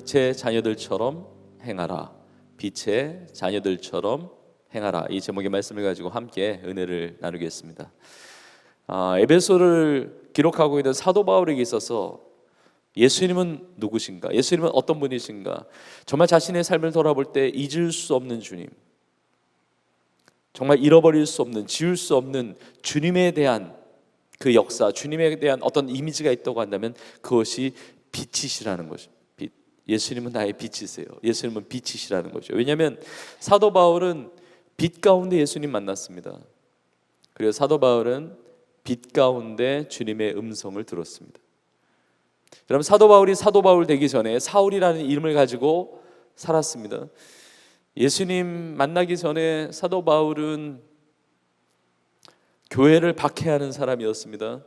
빛의 자녀들처럼 행하라. 빛의 자녀들처럼 행하라. 이 제목의 말씀을 가지고 함께 은혜를 나누겠습니다. 에베소를 기록하고 있는 사도 바울에게 있어서 예수님은 누구신가? 예수님은 어떤 분이신가? 정말 자신의 삶을 돌아볼 때 잊을 수 없는 주님, 정말 잃어버릴 수 없는, 지울 수 없는 주님에 대한 그 역사, 주님에 대한 어떤 이미지가 있다고 한다면 그것이 빛이시라는 것입니다. 빛. 예수님은 나의 빛이세요. 예수님은 빛이시라는 거죠. 왜냐하면 사도 바울은 빛 가운데 예수님 만났습니다. 그리고 사도 바울은 빛 가운데 주님의 음성을 들었습니다. 여러분, 사도 바울이 사도 바울 되기 전에 사울이라는 이름을 가지고 살았습니다. 예수님 만나기 전에 사도 바울은 교회를 박해하는 사람이었습니다.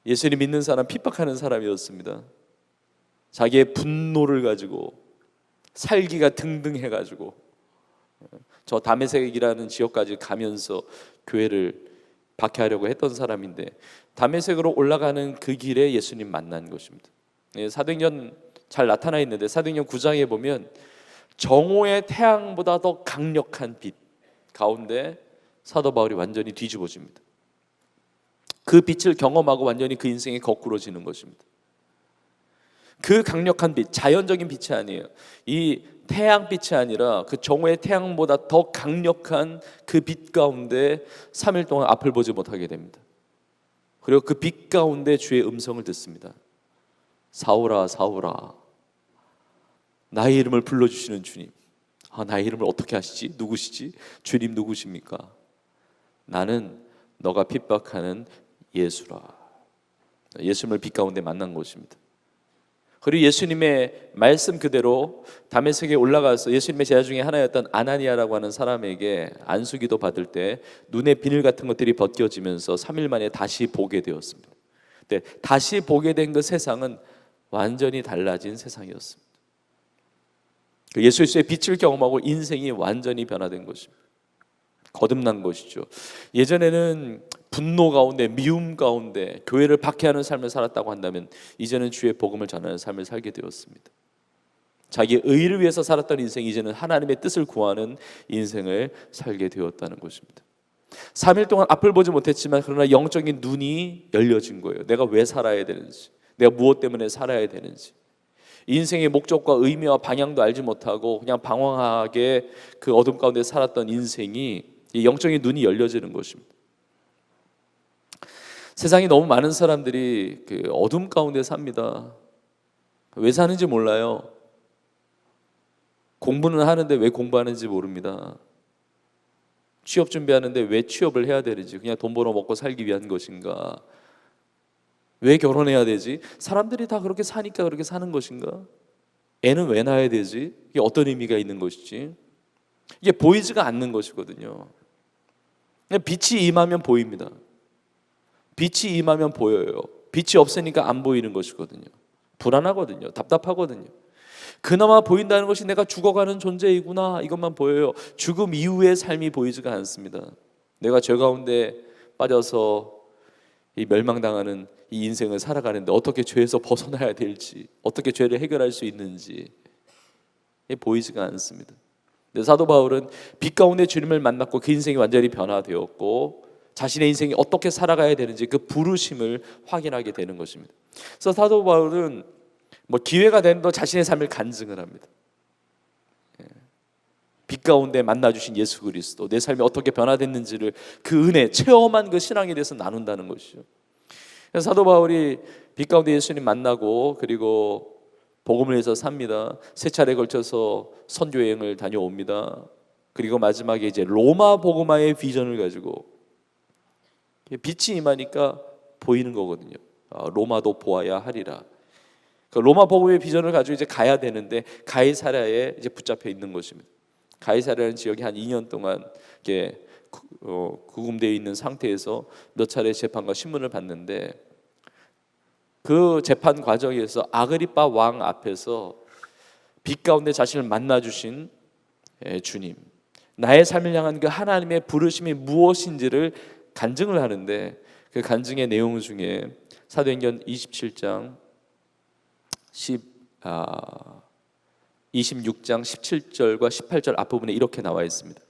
예수님 믿는 사람 핍박하는 사람이었습니다. 자기의 분노를 가지고 살기가 등등해가지고 저 다메섹이라는 지역까지 가면서 교회를 박해하려고 했던 사람인데, 다메섹으로 올라가는 그 길에 예수님 만난 것입니다. 사도행전 잘 나타나 있는데 사도행전 9장에 보면 정오의 태양보다 더 강력한 빛 가운데 사도 바울이 완전히 뒤집어집니다. 그 빛을 경험하고 완전히 그 인생이 거꾸로지는 것입니다. 그 강력한 빛, 자연적인 빛이 아니에요. 이 태양빛이 아니라 그 정오의 태양보다 더 강력한 그 빛 가운데 3일 동안 앞을 보지 못하게 됩니다. 그리고 그 빛 가운데 주의 음성을 듣습니다. 사울아, 사울아, 나의 이름을 불러주시는 주님. 나의 이름을 어떻게 아시지? 누구시지? 주님 누구십니까? 나는 너가 핍박하는 예수라. 예수님을 빛 가운데 만난 것입니다. 그리고 예수님의 말씀 그대로 다메섹에 올라가서 예수님의 제자 중에 하나였던 아나니아라고 하는 사람에게 안수기도 받을 때 눈에 비늘 같은 것들이 벗겨지면서 3일 만에 다시 보게 되었습니다. 네, 다시 보게 된 그 세상은 완전히 달라진 세상이었습니다. 예수의 빛을 경험하고 인생이 완전히 변화된 것입니다. 거듭난 것이죠. 예전에는 분노 가운데, 미움 가운데 교회를 박해하는 삶을 살았다고 한다면 이제는 주의 복음을 전하는 삶을 살게 되었습니다. 자기의 의를 위해서 살았던 인생이 이제는 하나님의 뜻을 구하는 인생을 살게 되었다는 것입니다. 3일 동안 앞을 보지 못했지만 그러나 영적인 눈이 열려진 거예요. 내가 왜 살아야 되는지, 내가 무엇 때문에 살아야 되는지, 인생의 목적과 의미와 방향도 알지 못하고 그냥 방황하게 그 어둠 가운데 살았던 인생이 영적인 눈이 열려지는 것입니다. 세상에 너무 많은 사람들이 그 어둠 가운데 삽니다. 왜 사는지 몰라요. 공부는 하는데 왜 공부하는지 모릅니다. 취업 준비하는데 왜 취업을 해야 되는지, 그냥 돈 벌어 먹고 살기 위한 것인가? 왜 결혼해야 되지? 사람들이 다 그렇게 사니까 그렇게 사는 것인가? 애는 왜 낳아야 되지? 이게 어떤 의미가 있는 것이지? 이게 보이지가 않는 것이거든요. 그냥 빛이 임하면 보입니다. 빛이 임하면 보여요. 빛이 없으니까 안 보이는 것이거든요. 불안하거든요. 답답하거든요. 그나마 보인다는 것이 내가 죽어가는 존재이구나, 이것만 보여요. 죽음 이후의 삶이 보이지가 않습니다. 내가 죄 가운데 빠져서 이 멸망당하는 이 인생을 살아가는데 어떻게 죄에서 벗어나야 될지, 어떻게 죄를 해결할 수 있는지 보이지가 않습니다. 사도 바울은 빛 가운데 주님을 만났고 그 인생이 완전히 변화되었고 자신의 인생이 어떻게 살아가야 되는지 그 부르심을 확인하게 되는 것입니다. 그래서 사도 바울은 기회가 되는 또 자신의 삶을 간증을 합니다. 빛 가운데 만나주신 예수 그리스도, 내 삶이 어떻게 변화됐는지를 그 은혜, 체험한 그 신앙에 대해서 나눈다는 것이죠. 그래서 사도 바울이 빛 가운데 예수님 만나고 그리고 복음을 위해서 삽니다. 3차례에 걸쳐서 선교 여행을 다녀옵니다. 그리고 마지막에 이제 로마 복음화의 비전을 가지고 빛이 임하니까 보이는 거거든요. 로마도 보아야 하리라. 그 로마 복음의 비전을 가지고 이제 가야 되는데 가이사랴에 이제 붙잡혀 있는 것입니다. 가이사랴라는 지역이 한 2년 동안 이렇게 구금되어 있는 상태에서 몇 차례 재판과 신문을 받는데 그 재판 과정에서 아그리빠 왕 앞에서 빛 가운데 자신을 만나주신 주님, 나의 삶을 향한 그 하나님의 부르심이 무엇인지를 간증을 하는데 그 간증의 내용 중에 사도행전 27장 26장 17절과 18절 앞부분에 이렇게 나와 있습니다.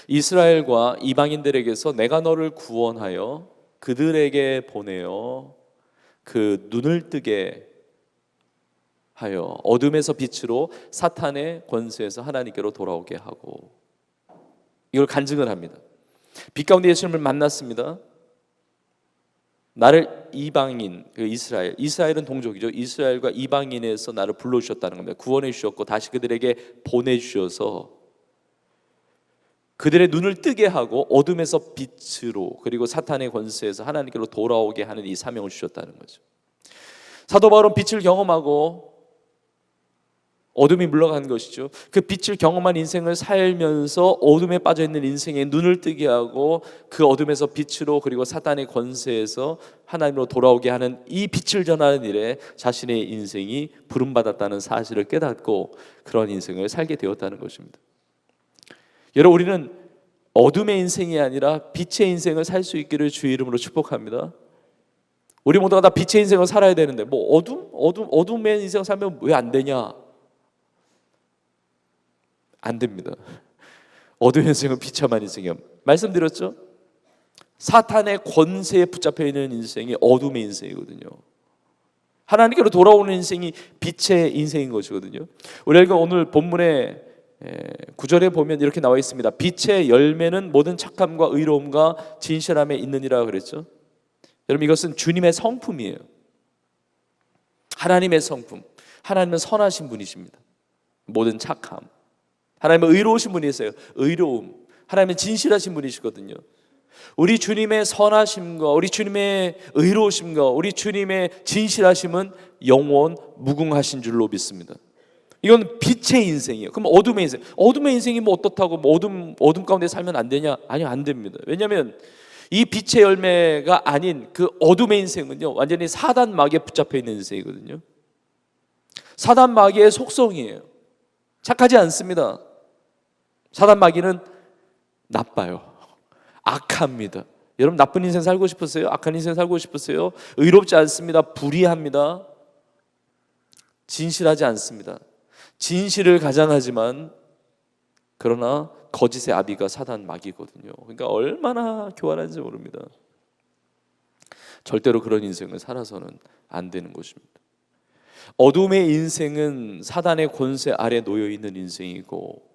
이스라엘과 이방인들에게서 내가 너를 구원하여 그들에게 보내어 그 눈을 뜨게 하여 어둠에서 빛으로 사탄의 권세에서 하나님께로 돌아오게 하고, 이걸 간증을 합니다. 빛 가운데 예수님을 만났습니다. 나를 이방인, 이스라엘은 동족이죠. 이스라엘과 이방인에서 나를 불러주셨다는 겁니다. 구원해 주셨고 다시 그들에게 보내주셔서 그들의 눈을 뜨게 하고 어둠에서 빛으로, 그리고 사탄의 권세에서 하나님께로 돌아오게 하는 이 사명을 주셨다는 거죠. 사도 바울은 빛을 경험하고 어둠이 물러간 것이죠. 그 빛을 경험한 인생을 살면서 어둠에 빠져있는 인생의 눈을 뜨게 하고 그 어둠에서 빛으로, 그리고 사탄의 권세에서 하나님으로 돌아오게 하는 이 빛을 전하는 일에 자신의 인생이 부름받았다는 사실을 깨닫고 그런 인생을 살게 되었다는 것입니다. 여러분, 우리는 어둠의 인생이 아니라 빛의 인생을 살 수 있기를 주의 이름으로 축복합니다. 우리 모두가 다 빛의 인생을 살아야 되는데 어둠의 인생을 살면 왜 안 되냐? 안 됩니다. 어둠의 인생은 비참한 인생이요. 말씀드렸죠? 사탄의 권세에 붙잡혀 있는 인생이 어둠의 인생이거든요. 하나님께로 돌아오는 인생이 빛의 인생인 것이거든요. 우리가 오늘 본문의 9절에 보면 이렇게 나와 있습니다. 빛의 열매는 모든 착함과 의로움과 진실함에 있느니라 그랬죠. 여러분, 이것은 주님의 성품이에요. 하나님의 성품. 하나님은 선하신 분이십니다. 모든 착함. 하나님은 의로우신 분이세요. 의로움. 하나님은 진실하신 분이시거든요. 우리 주님의 선하심과 우리 주님의 의로우심과 우리 주님의 진실하심은 영원 무궁하신 줄로 믿습니다. 이건 빛의 인생이에요. 그럼 어둠의 인생. 어둠의 인생이 뭐 어떻다고 어둠 가운데 살면 안 되냐? 아니요, 안 됩니다. 왜냐하면 이 빛의 열매가 아닌 그 어둠의 인생은요, 완전히 사단 마귀에 붙잡혀 있는 인생이거든요. 사단 마귀의 속성이에요. 착하지 않습니다. 사단 마귀는 나빠요. 악합니다. 여러분, 나쁜 인생 살고 싶으세요? 악한 인생 살고 싶으세요? 의롭지 않습니다. 불의합니다. 진실하지 않습니다. 진실을 가장하지만 그러나 거짓의 아비가 사단 마귀거든요. 그러니까 얼마나 교활한지 모릅니다. 절대로 그런 인생을 살아서는 안 되는 것입니다. 어둠의 인생은 사단의 권세 아래 놓여 있는 인생이고,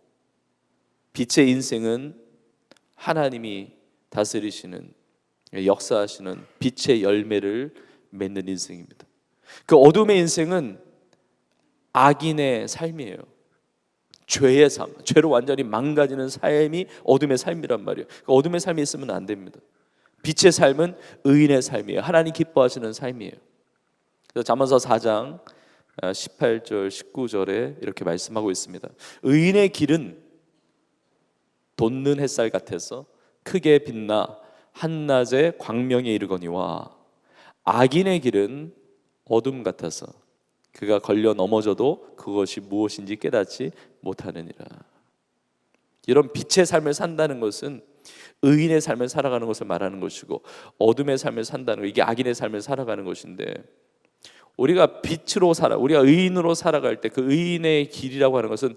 빛의 인생은 하나님이 다스리시는, 역사하시는 빛의 열매를 맺는 인생입니다. 그 어둠의 인생은 악인의 삶이에요. 죄의 삶, 죄로 완전히 망가지는 삶이 어둠의 삶이란 말이에요. 그 어둠의 삶이 있으면 안 됩니다. 빛의 삶은 의인의 삶이에요. 하나님 기뻐하시는 삶이에요. 그래서 잠언서 4장 18절 19절에 이렇게 말씀하고 있습니다. 의인의 길은 돋는 햇살 같아서 크게 빛나 한낮에 광명에 이르거니와 악인의 길은 어둠 같아서 그가 걸려 넘어져도 그것이 무엇인지 깨닫지 못하느니라. 이런 빛의 삶을 산다는 것은 의인의 삶을 살아가는 것을 말하는 것이고, 어둠의 삶을 산다는 것, 이게 악인의 삶을 살아가는 것인데, 우리가 빛으로 우리가 의인으로 살아갈 때 그 의인의 길이라고 하는 것은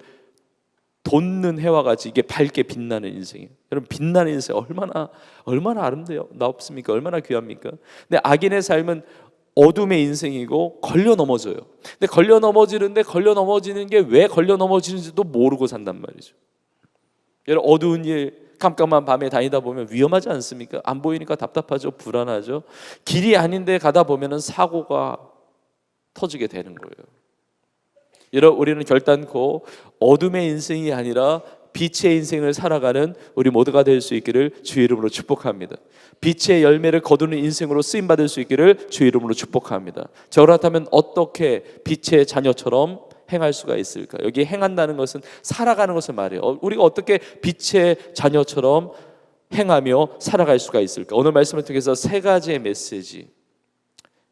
돋는 해와 같이 이게 밝게 빛나는 인생이에요. 여러분, 빛나는 인생 얼마나 아름답습니까? 얼마나 귀합니까? 근데 악인의 삶은 어둠의 인생이고 걸려 넘어져요. 근데 걸려 넘어지는 게 왜 걸려 넘어지는지도 모르고 산단 말이죠. 여러분, 어두운 일, 깜깜한 밤에 다니다 보면 위험하지 않습니까? 안 보이니까 답답하죠, 불안하죠. 길이 아닌데 가다 보면은 사고가 터지게 되는 거예요. 여러분, 우리는 결단코 어둠의 인생이 아니라 빛의 인생을 살아가는 우리 모두가 될 수 있기를 주의 이름으로 축복합니다. 빛의 열매를 거두는 인생으로 쓰임받을 수 있기를 주의 이름으로 축복합니다. 저 그렇다면 어떻게 빛의 자녀처럼 행할 수가 있을까? 여기 행한다는 것은 살아가는 것을 말해요. 우리가 어떻게 빛의 자녀처럼 행하며 살아갈 수가 있을까? 오늘 말씀을 통해서 세 가지의 메시지,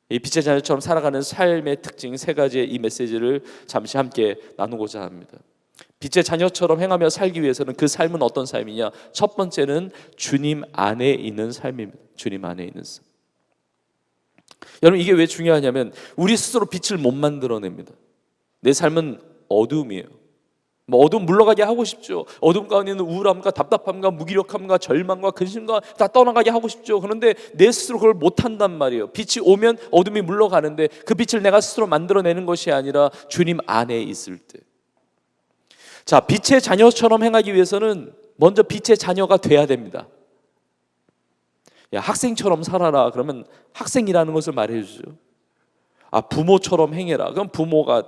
이 빛의 자녀처럼 살아가는 삶의 특징 세 가지의 이 메시지를 잠시 함께 나누고자 합니다. 빛의 자녀처럼 행하며 살기 위해서는 그 삶은 어떤 삶이냐? 첫 번째는 주님 안에 있는 삶입니다. 주님 안에 있는 삶. 여러분, 이게 왜 중요하냐면 우리 스스로 빛을 못 만들어냅니다. 내 삶은 어두움이에요. 뭐 어둠 물러가게 하고 싶죠. 어둠 가운데 있는 우울함과 답답함과 무기력함과 절망과 근심과 다 떠나가게 하고 싶죠. 그런데 내 스스로 그걸 못한단 말이에요. 빛이 오면 어둠이 물러가는데 그 빛을 내가 스스로 만들어내는 것이 아니라 주님 안에 있을 때, 자, 빛의 자녀처럼 행하기 위해서는 먼저 빛의 자녀가 돼야 됩니다. 야, 학생처럼 살아라 그러면 학생이라는 것을 말해주죠. 부모처럼 행해라 그럼 부모가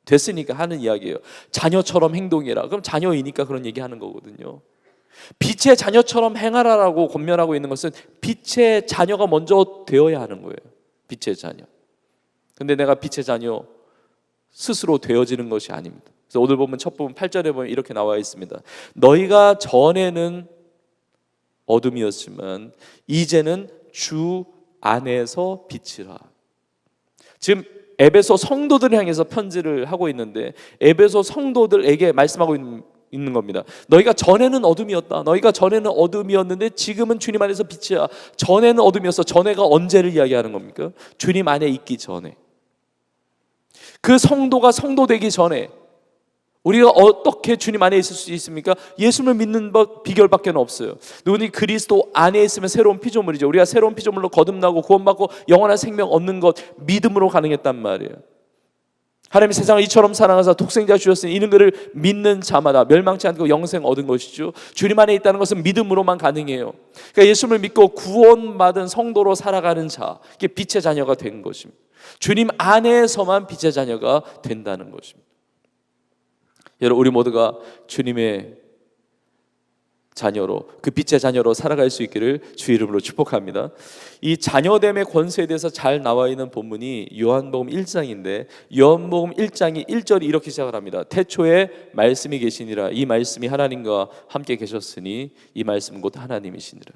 됐으니까 하는 이야기예요. 자녀처럼 행동해라 그럼 자녀이니까 그런 얘기하는 거거든요. 빛의 자녀처럼 행하라라고 권면하고 있는 것은 빛의 자녀가 먼저 되어야 하는 거예요. 빛의 자녀. 근데 내가 빛의 자녀 스스로 되어지는 것이 아닙니다. 그래서 오늘 보면 첫 부분 8절에 보면 이렇게 나와 있습니다. 너희가 전에는 어둠이었지만 이제는 주 안에서 빛이라. 지금 에베소 성도들을 향해서 편지를 하고 있는데 에베소 성도들에게 말씀하고 있는 겁니다. 너희가 전에는 어둠이었다. 너희가 전에는 어둠이었는데 지금은 주님 안에서 빛이야. 전에는 어둠이었어. 전에가 언제를 이야기하는 겁니까? 주님 안에 있기 전에. 그 성도가 성도 되기 전에 우리가 어떻게 주님 안에 있을 수 있습니까? 예수를 믿는 법 비결밖에 없어요. 누구니 그리스도 안에 있으면 새로운 피조물이죠. 우리가 새로운 피조물로 거듭나고 구원받고 영원한 생명 얻는 것 믿음으로 가능했단 말이에요. 하나님이 세상을 이처럼 사랑하사 독생자 주셨으니 이는 그를 믿는 자마다 멸망치 않고 영생 얻은 것이죠. 주님 안에 있다는 것은 믿음으로만 가능해요. 그러니까 예수를 믿고 구원받은 성도로 살아가는 자, 이게 빛의 자녀가 된 것입니다. 주님 안에서만 빛의 자녀가 된다는 것입니다. 여러분, 우리 모두가 주님의 자녀로, 그 빛의 자녀로 살아갈 수 있기를 주 이름으로 축복합니다. 이 자녀됨의 권세에 대해서 잘 나와 있는 본문이 요한복음 1장인데 요한복음 1장이 1절이 이렇게 시작을 합니다. 태초에 말씀이 계시니라. 이 말씀이 하나님과 함께 계셨으니 이 말씀은 곧 하나님이시니라.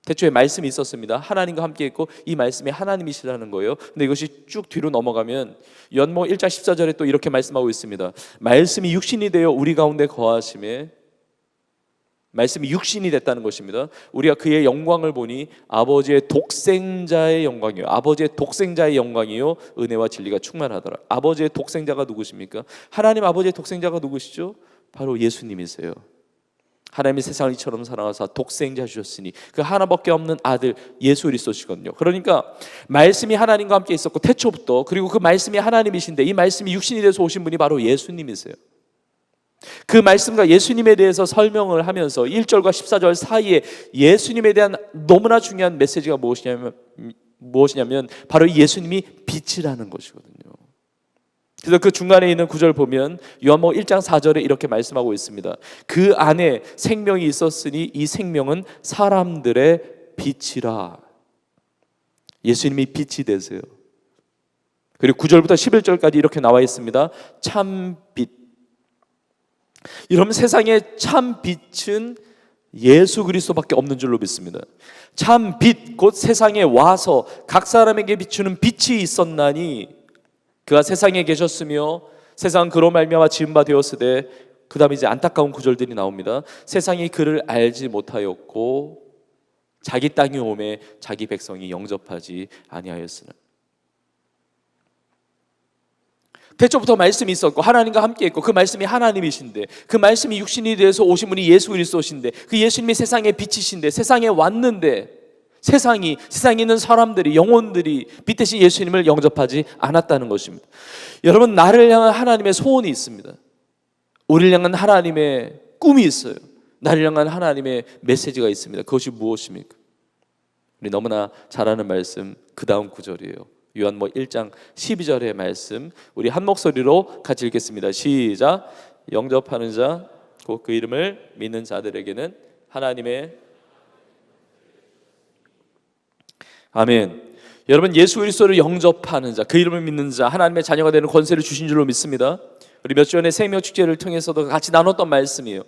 태초에 말씀이 있었습니다. 하나님과 함께 있고 이 말씀이 하나님이시라는 거예요. 근데 이것이 쭉 뒤로 넘어가면 요한복음 1장 14절에 또 이렇게 말씀하고 있습니다. 말씀이 육신이 되어 우리 가운데 거하심에, 말씀이 육신이 됐다는 것입니다. 우리가 그의 영광을 보니 아버지의 독생자의 영광이요, 아버지의 독생자의 영광이요 은혜와 진리가 충만하더라. 아버지의 독생자가 누구십니까? 하나님 아버지의 독생자가 누구시죠? 바로 예수님이세요. 하나님이 세상을 이처럼 사랑하사 독생자 주셨으니 그 하나밖에 없는 아들 예수 그리스도시거든요. 그러니까 말씀이 하나님과 함께 있었고 태초부터, 그리고 그 말씀이 하나님이신데 이 말씀이 육신이 돼서 오신 분이 바로 예수님이세요. 그 말씀과 예수님에 대해서 설명을 하면서 1절과 14절 사이에 예수님에 대한 너무나 중요한 메시지가 무엇이냐면 바로 예수님이 빛이라는 것이거든요. 그래서 그 중간에 있는 구절 보면 요한복음 1장 4절에 이렇게 말씀하고 있습니다. 그 안에 생명이 있었으니 이 생명은 사람들의 빛이라. 예수님이 빛이 되세요. 그리고 9절부터 11절까지 이렇게 나와 있습니다. 참 빛. 여러분, 세상에 참 빛은 예수 그리스도밖에 없는 줄로 믿습니다. 참 빛, 곧 세상에 와서 각 사람에게 비추는 빛이 있었나니 그가 세상에 계셨으며 세상은 그로 말미암아 지은 바 되었으되, 그 다음에 이제 안타까운 구절들이 나옵니다. 세상이 그를 알지 못하였고 자기 땅에 오매 자기 백성이 영접하지 아니하였으나. 태초부터 말씀이 있었고 하나님과 함께 있고 그 말씀이 하나님이신데, 그 말씀이 육신이 되어서 오신 분이 예수 그리스도신데, 그 예수님이 세상의 빛이신데 세상에 왔는데 세상에 있는 사람들이, 영혼들이 빛 대신 예수님을 영접하지 않았다는 것입니다. 여러분, 나를 향한 하나님의 소원이 있습니다. 우리를 향한 하나님의 꿈이 있어요. 나를 향한 하나님의 메시지가 있습니다. 그것이 무엇입니까? 우리 너무나 잘 아는 말씀, 그 다음 구절이에요. 요한복음 1장 12절의 말씀, 우리 한 목소리로 같이 읽겠습니다. 시작. 영접하는 자, 곧 그 이름을 믿는 자들에게는 하나님의, 아멘. 여러분, 예수 그리스도를 영접하는 자, 그 이름을 믿는 자, 하나님의 자녀가 되는 권세를 주신 줄로 믿습니다. 우리 몇 주 전에 생명축제를 통해서도 같이 나눴던 말씀이에요.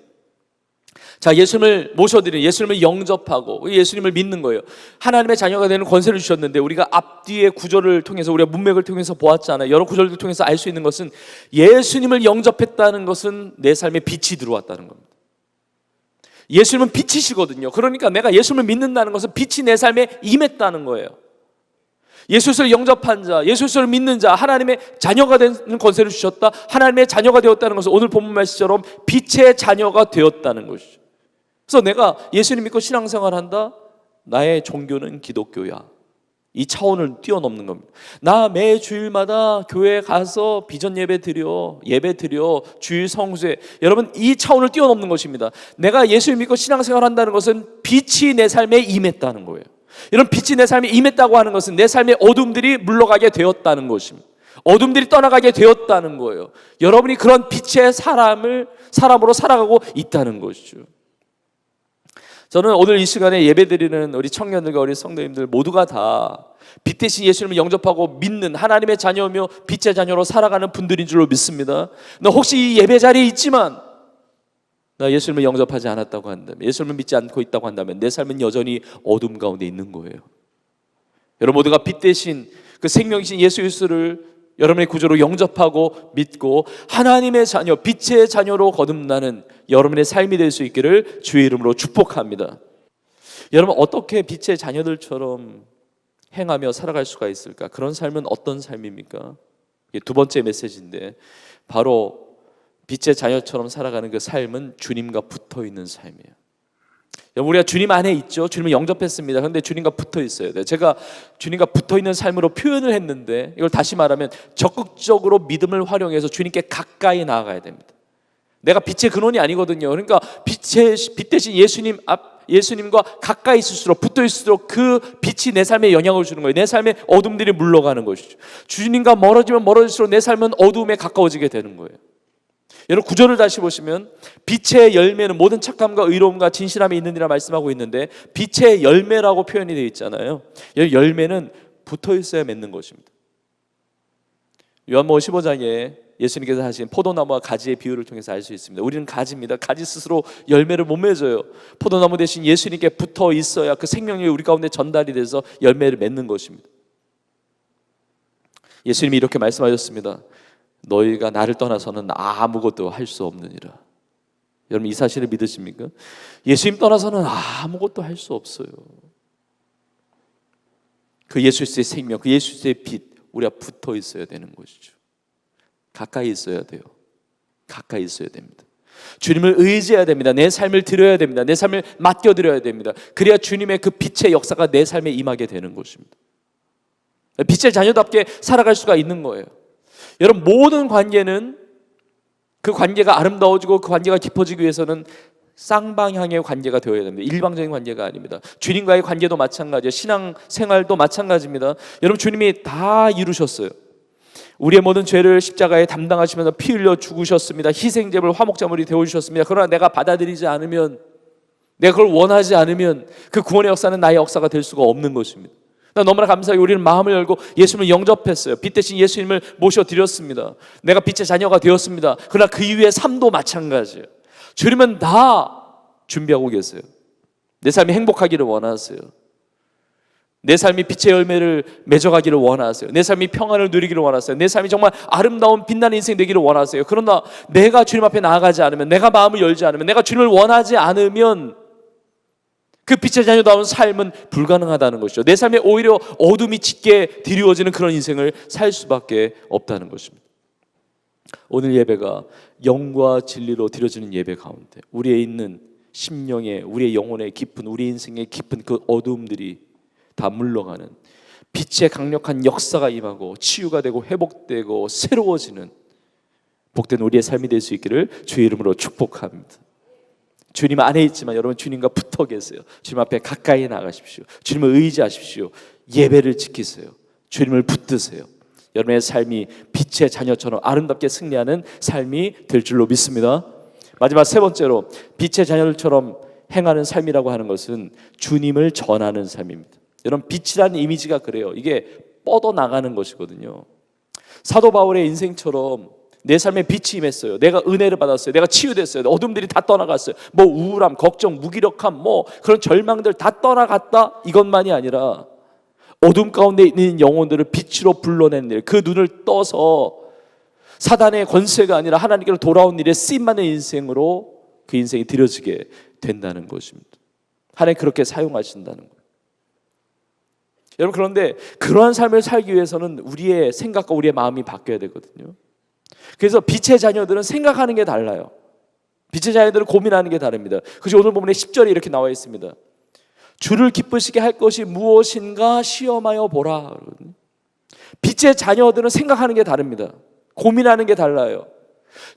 자, 예수님을 모셔드리는, 예수님을 영접하고 예수님을 믿는 거예요. 하나님의 자녀가 되는 권세를 주셨는데, 우리가 앞뒤의 구절을 통해서, 우리가 문맥을 통해서 보았잖아요. 여러 구절을 통해서 알 수 있는 것은 예수님을 영접했다는 것은 내 삶에 빛이 들어왔다는 겁니다. 예수님은 빛이시거든요. 그러니까 내가 예수님을 믿는다는 것은 빛이 내 삶에 임했다는 거예요. 예수 그리스도를 영접한 자, 예수 그리스도를 믿는 자, 하나님의 자녀가 되는 권세를 주셨다. 하나님의 자녀가 되었다는 것은 오늘 본문 말씀처럼 빛의 자녀가 되었다는 것이죠. 그래서 내가 예수님 믿고 신앙생활한다. 나의 종교는 기독교야. 이 차원을 뛰어넘는 겁니다. 나 매 주일마다 교회에 가서 비전 예배 드려, 주일 성수회. 여러분, 이 차원을 뛰어넘는 것입니다. 내가 예수를 믿고 신앙생활한다는 것은 빛이 내 삶에 임했다는 거예요. 이런 빛이 내 삶에 임했다고 하는 것은 내 삶의 어둠들이 물러가게 되었다는 것입니다. 어둠들이 떠나가게 되었다는 거예요. 여러분이 그런 빛의 사람으로 살아가고 있다는 것이죠. 저는 오늘 이 시간에 예배드리는 우리 청년들과 우리 성도님들 모두가 다 빛 대신 예수님을 영접하고 믿는 하나님의 자녀며 빛의 자녀로 살아가는 분들인 줄로 믿습니다. 너 혹시 이 예배 자리에 있지만 나 예수님을 영접하지 않았다고 한다면, 예수님을 믿지 않고 있다고 한다면 내 삶은 여전히 어둠 가운데 있는 거예요. 여러분 모두가 빛 대신 그 생명이신 예수 그리스도를 여러분의 구조로 영접하고 믿고 하나님의 자녀, 빛의 자녀로 거듭나는 여러분의 삶이 될 수 있기를 주의 이름으로 축복합니다. 여러분 어떻게 빛의 자녀들처럼 행하며 살아갈 수가 있을까? 그런 삶은 어떤 삶입니까? 이게 두 번째 메시지인데, 바로 빛의 자녀처럼 살아가는 그 삶은 주님과 붙어있는 삶이에요. 우리가 주님 안에 있죠. 주님을 영접했습니다. 그런데 주님과 붙어 있어야 돼요. 제가 주님과 붙어 있는 삶으로 표현을 했는데, 이걸 다시 말하면 적극적으로 믿음을 활용해서 주님께 가까이 나아가야 됩니다. 내가 빛의 근원이 아니거든요. 그러니까 빛 대신 예수님과 가까이 있을수록, 붙어 있을수록 그 빛이 내 삶에 영향을 주는 거예요. 내 삶의 어둠들이 물러가는 것이죠. 주님과 멀어지면 멀어질수록 내 삶은 어둠에 가까워지게 되는 거예요. 여러분 구절을 다시 보시면 빛의 열매는 모든 착함과 의로움과 진실함이 있느니라 말씀하고 있는데, 빛의 열매라고 표현이 되어 있잖아요. 열매는 붙어 있어야 맺는 것입니다. 요한복음 15장에 예수님께서 하신 포도나무와 가지의 비유를 통해서 알 수 있습니다. 우리는 가지입니다. 가지 스스로 열매를 못 맺어요. 포도나무 대신 예수님께 붙어 있어야 그 생명력이 우리 가운데 전달이 돼서 열매를 맺는 것입니다. 예수님이 이렇게 말씀하셨습니다. 너희가 나를 떠나서는 아무것도 할 수 없느니라. 여러분 이 사실을 믿으십니까? 예수님 떠나서는 아무것도 할 수 없어요. 그 예수의 생명, 그 예수의 빛, 우리가 붙어 있어야 되는 것이죠. 가까이 있어야 돼요. 가까이 있어야 됩니다. 주님을 의지해야 됩니다. 내 삶을 드려야 됩니다. 내 삶을 맡겨드려야 됩니다. 그래야 주님의 그 빛의 역사가 내 삶에 임하게 되는 것입니다. 빛의 자녀답게 살아갈 수가 있는 거예요. 여러분 모든 관계는, 그 관계가 아름다워지고 그 관계가 깊어지기 위해서는 쌍방향의 관계가 되어야 됩니다. 일방적인 관계가 아닙니다. 주님과의 관계도 마찬가지예요. 신앙생활도 마찬가지입니다. 여러분 주님이 다 이루셨어요. 우리의 모든 죄를 십자가에 담당하시면서 피 흘려 죽으셨습니다. 희생제물, 화목제물이 되어주셨습니다. 그러나 내가 받아들이지 않으면, 내가 그걸 원하지 않으면 그 구원의 역사는 나의 역사가 될 수가 없는 것입니다. 너무나 감사하게 우리는 마음을 열고 예수님을 영접했어요. 빛 대신 예수님을 모셔드렸습니다. 내가 빛의 자녀가 되었습니다. 그러나 그 이후의 삶도 마찬가지예요. 주님은 다 준비하고 계세요. 내 삶이 행복하기를 원하세요. 내 삶이 빛의 열매를 맺어가기를 원하세요. 내 삶이 평안을 누리기를 원하세요. 내 삶이 정말 아름다운 빛나는 인생 되기를 원하세요. 그러나 내가 주님 앞에 나아가지 않으면, 내가 마음을 열지 않으면, 내가 주님을 원하지 않으면 그 빛의 자녀다운 삶은 불가능하다는 것이죠. 내 삶에 오히려 어둠이 짙게 드리워지는 그런 인생을 살 수밖에 없다는 것입니다. 오늘 예배가 영과 진리로 드려지는 예배 가운데 우리의 있는 심령에, 우리의 영혼에 깊은, 우리 인생에 깊은 그 어둠들이 다 물러가는 빛의 강력한 역사가 임하고 치유가 되고 회복되고 새로워지는 복된 우리의 삶이 될 수 있기를 주의 이름으로 축복합니다. 주님 안에 있지만 여러분 주님과 붙어 계세요. 주님 앞에 가까이 나가십시오. 주님을 의지하십시오. 예배를 지키세요. 주님을 붙드세요. 여러분의 삶이 빛의 자녀처럼 아름답게 승리하는 삶이 될 줄로 믿습니다. 마지막 세 번째로, 빛의 자녀들처럼 행하는 삶이라고 하는 것은 주님을 전하는 삶입니다. 여러분 빛이라는 이미지가 그래요. 이게 뻗어나가는 것이거든요. 사도 바울의 인생처럼 내 삶에 빛이 임했어요. 내가 은혜를 받았어요. 내가 치유됐어요. 어둠들이 다 떠나갔어요. 뭐 우울함, 걱정, 무기력함, 뭐 그런 절망들 다 떠나갔다, 이것만이 아니라 어둠 가운데 있는 영혼들을 빛으로 불러낸 일, 그 눈을 떠서 사단의 권세가 아니라 하나님께로 돌아온 일에 쓰임받는 인생으로 그 인생이 드려지게 된다는 것입니다. 하나님 그렇게 사용하신다는 거예요. 여러분, 그런데 그러한 삶을 살기 위해서는 우리의 생각과 우리의 마음이 바뀌어야 되거든요. 그래서 빛의 자녀들은 생각하는 게 달라요. 빛의 자녀들은 고민하는 게 다릅니다. 그래서 오늘 본문에 10절에 이렇게 나와 있습니다. 주를 기쁘시게 할 것이 무엇인가 시험하여 보라. 빛의 자녀들은 생각하는 게 다릅니다. 고민하는 게 달라요.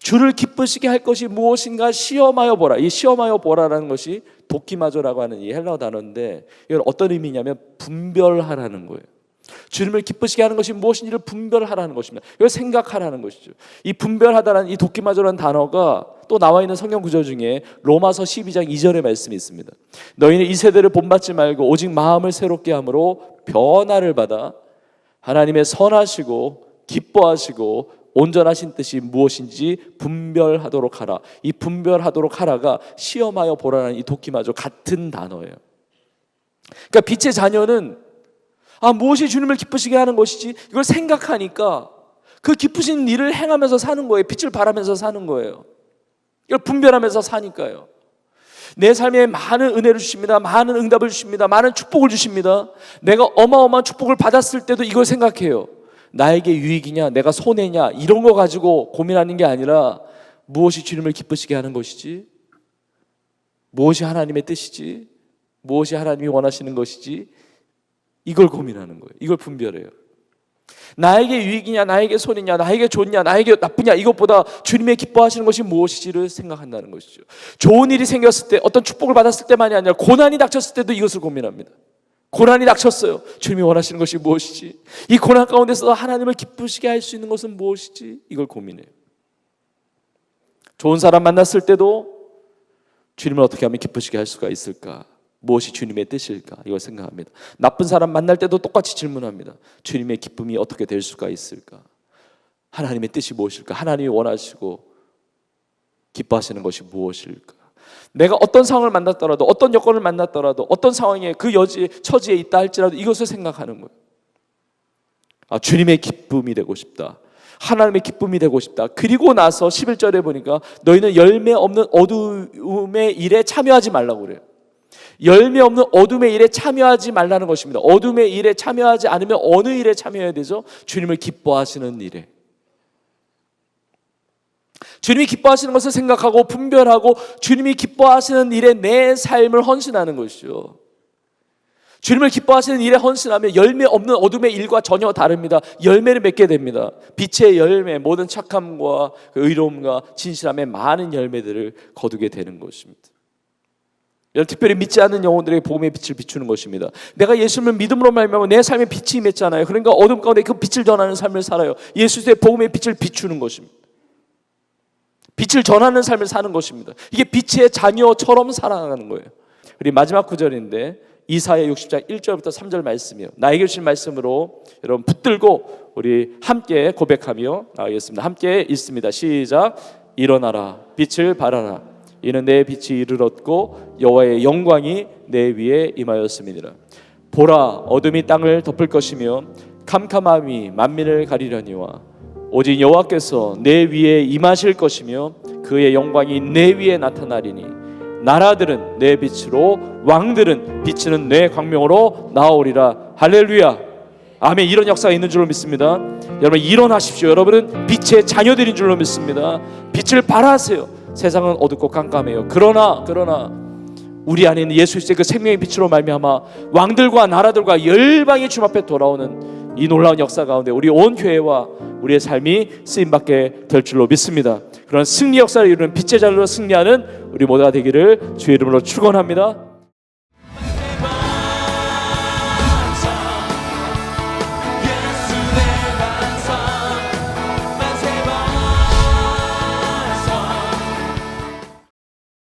주를 기쁘시게 할 것이 무엇인가 시험하여 보라. 이 시험하여 보라라는 것이 도키마조라고 하는 이 헬라어 단어인데, 이건 어떤 의미냐면 분별하라는 거예요. 주님을 기쁘시게 하는 것이 무엇인지를 분별하라는 것입니다. 이걸 생각하라는 것이죠. 이 분별하다라는 이 도키마조라는 단어가 또 나와 있는 성경 구절 중에 로마서 12장 2절의 말씀이 있습니다. 너희는 이 세대를 본받지 말고 오직 마음을 새롭게 함으로 변화를 받아 하나님의 선하시고 기뻐하시고 온전하신 뜻이 무엇인지 분별하도록 하라. 이 분별하도록 하라가 시험하여 보라는 이 도키마조 같은 단어예요. 그러니까 빛의 자녀는 무엇이 주님을 기쁘시게 하는 것이지, 이걸 생각하니까 그 기쁘신 일을 행하면서 사는 거예요. 빛을 발하면서 사는 거예요. 이걸 분별하면서 사니까요. 내 삶에 많은 은혜를 주십니다. 많은 응답을 주십니다. 많은 축복을 주십니다. 내가 어마어마한 축복을 받았을 때도 이걸 생각해요. 나에게 유익이냐, 내가 손해냐, 이런 거 가지고 고민하는 게 아니라 무엇이 주님을 기쁘시게 하는 것이지, 무엇이 하나님의 뜻이지, 무엇이 하나님이 원하시는 것이지, 이걸 고민하는 거예요. 이걸 분별해요. 나에게 유익이냐, 나에게 손해냐, 나에게 좋냐, 나에게 나쁘냐, 이것보다 주님의 기뻐하시는 것이 무엇이지를 생각한다는 것이죠. 좋은 일이 생겼을 때, 어떤 축복을 받았을 때만이 아니라 고난이 닥쳤을 때도 이것을 고민합니다. 고난이 닥쳤어요. 주님이 원하시는 것이 무엇이지? 이 고난 가운데서 하나님을 기쁘시게 할 수 있는 것은 무엇이지? 이걸 고민해요. 좋은 사람 만났을 때도 주님을 어떻게 하면 기쁘시게 할 수가 있을까? 무엇이 주님의 뜻일까? 이걸 생각합니다. 나쁜 사람 만날 때도 똑같이 질문합니다. 주님의 기쁨이 어떻게 될 수가 있을까? 하나님의 뜻이 무엇일까? 하나님이 원하시고 기뻐하시는 것이 무엇일까? 내가 어떤 상황을 만났더라도, 어떤 여건을 만났더라도, 어떤 상황에 그 처지에 있다 할지라도 이것을 생각하는 거예요. 주님의 기쁨이 되고 싶다. 하나님의 기쁨이 되고 싶다. 그리고 나서 11절에 보니까 너희는 열매 없는 어둠의 일에 참여하지 말라고 그래요. 열매 없는 어둠의 일에 참여하지 말라는 것입니다. 어둠의 일에 참여하지 않으면 어느 일에 참여해야 되죠? 주님을 기뻐하시는 일에. 주님이 기뻐하시는 것을 생각하고 분별하고 주님이 기뻐하시는 일에 내 삶을 헌신하는 것이죠. 주님을 기뻐하시는 일에 헌신하면 열매 없는 어둠의 일과 전혀 다릅니다. 열매를 맺게 됩니다. 빛의 열매, 모든 착함과 의로움과 진실함의 많은 열매들을 거두게 되는 것입니다. 특별히 믿지 않는 영혼들에게 복음의 빛을 비추는 것입니다. 내가 예수님을 믿음으로 말미암아 내 삶에 빛이 맺잖아요. 그러니까 어둠 가운데 그 빛을 전하는 삶을 살아요. 예수의 복음의 빛을 비추는 것입니다. 빛을 전하는 삶을 사는 것입니다. 이게 빛의 자녀처럼 살아가는 거예요. 우리 마지막 구절인데 이사야 60장 1절부터 3절 말씀이에요. 나에게 주신 말씀으로 여러분 붙들고 우리 함께 고백하며 나가겠습니다. 함께 읽습니다. 시작. 일어나라, 빛을 발하라. 이는 내 빛이 이르렀고 여호와의 영광이 내 위에 임하였음이니라. 보라, 어둠이 땅을 덮을 것이며 캄캄함이 만민을 가리려니와 오직 여호와께서 내 위에 임하실 것이며 그의 영광이 내 위에 나타나리니 나라들은 내 빛으로 왕들은 비치는 내 광명으로 나오리라. 할렐루야. 아멘. 이런 역사가 있는 줄로 믿습니다. 여러분 일어나십시오. 여러분은 빛의 자녀들인 줄로 믿습니다. 빛을 발하세요. 세상은 어둡고 깜깜해요. 그러나 우리 안에 있는 예수 그리스도의 그 생명의 빛으로 말미암아 왕들과 나라들과 열방이 주님 앞에 돌아오는 이 놀라운 역사 가운데 우리 온 교회와 우리의 삶이 쓰임받게 될 줄로 믿습니다. 그런 승리 역사를 이루는 빛의 자녀로 승리하는 우리 모두가 되기를 주의 이름으로 축원합니다.